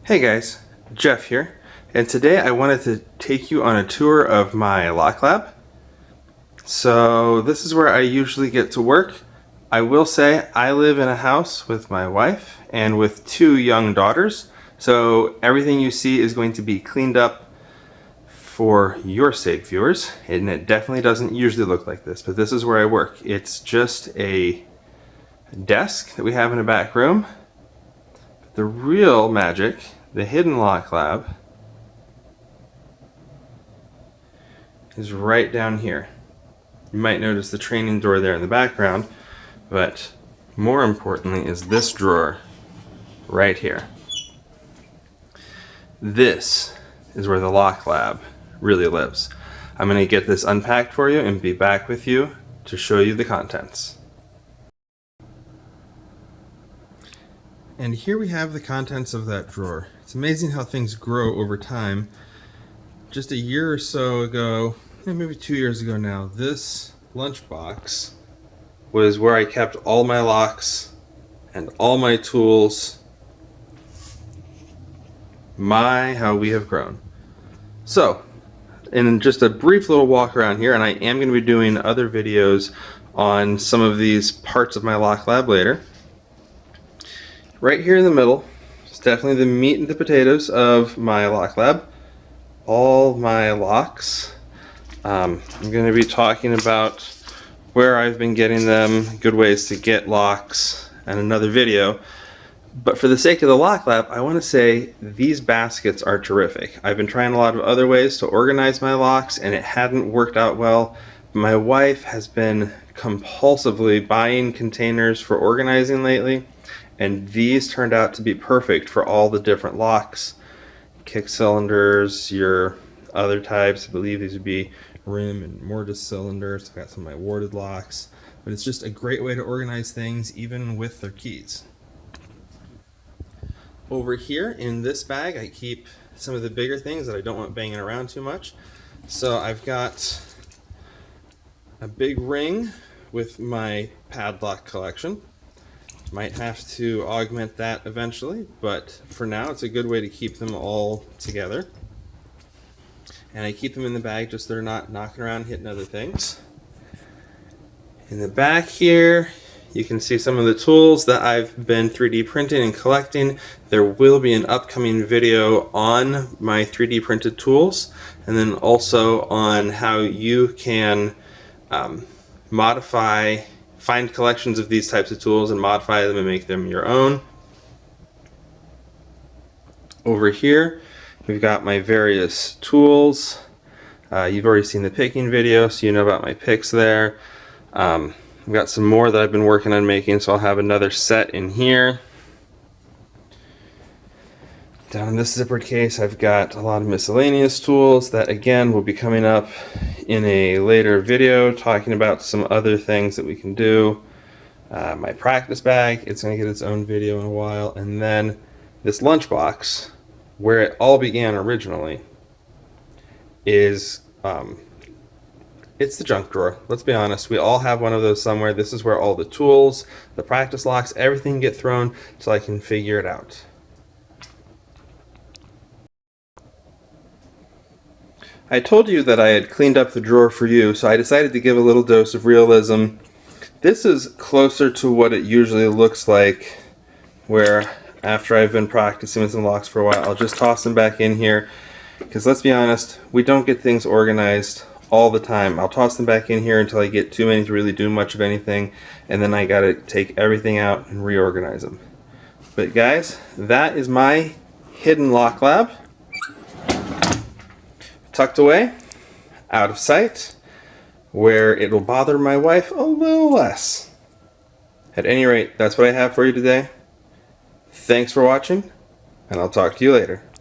Hey guys, Jeff here, and today I wanted to take you on a tour of my lock lab. So this is where I usually get to work. I will say I live in a house with my wife and with two young daughters, so everything you see is going to be cleaned up for your sake, viewers, and it definitely doesn't usually look like this, but this is where I work. It's just a desk that we have in a back room. The real magic, the hidden lock lab, is right down here. You might notice the training door there in the background, but more importantly is this drawer right here. This is where the lock lab really lives. I'm going to get this unpacked for you and be back with you to show you the contents. And here we have the contents of that drawer. It's amazing how things grow over time. Just a year or so ago, maybe 2 years ago now, this lunchbox was where I kept all my locks and all my tools. My, how we have grown. So, in just a brief little walk around here, and I am going to be doing other videos on some of these parts of my lock lab later. Right here in the middle is definitely the meat and the potatoes of my lock lab. All my locks. I'm going to be talking about where I've been getting them, good ways to get locks, and another video. But for the sake of the lock lab, I want to say these baskets are terrific. I've been trying a lot of other ways to organize my locks and it hadn't worked out well. My wife has been compulsively buying containers for organizing lately, and these turned out to be perfect for all the different locks. Kick cylinders, your other types, I believe these would be rim and mortise cylinders. I've got some of my warded locks, but it's just a great way to organize things even with their keys. Over here in this bag I keep some of the bigger things that I don't want banging around too much. So I've got a big ring with my padlock collection. Might have to augment that eventually, but for now it's a good way to keep them all together. And I keep them in the bag just so they're not knocking around hitting other things. In the back here you can see some of the tools that I've been 3D printing and collecting. There will be an upcoming video on my 3D printed tools, and then also on how you can find collections of these types of tools and modify them and make them your own. Over here we've got my various tools. You've already seen the picking video, so you know about my picks there. I've got some more that I've been working on making, so I'll have another set in here. Down in this zippered case I've got a lot of miscellaneous tools that again will be coming up in a later video talking about some other things that we can do. My practice bag, it's going to get its own video in a while, and then this lunchbox where it all began originally is it's the junk drawer. Let's be honest, we all have one of those somewhere. This is where all the tools, the practice locks, everything get thrown so I can figure it out. I told you that I had cleaned up the drawer for you, so I decided to give a little dose of realism. This is closer to what it usually looks like, where after I've been practicing with some locks for a while, I'll just toss them back in here. Because let's be honest, we don't get things organized all the time. I'll toss them back in here until I get too many to really do much of anything, and then I gotta take everything out and reorganize them. But guys, that is my hidden lock lab. Tucked away, out of sight, where it'll bother my wife a little less. At any rate, that's what I have for you today. Thanks for watching, and I'll talk to you later.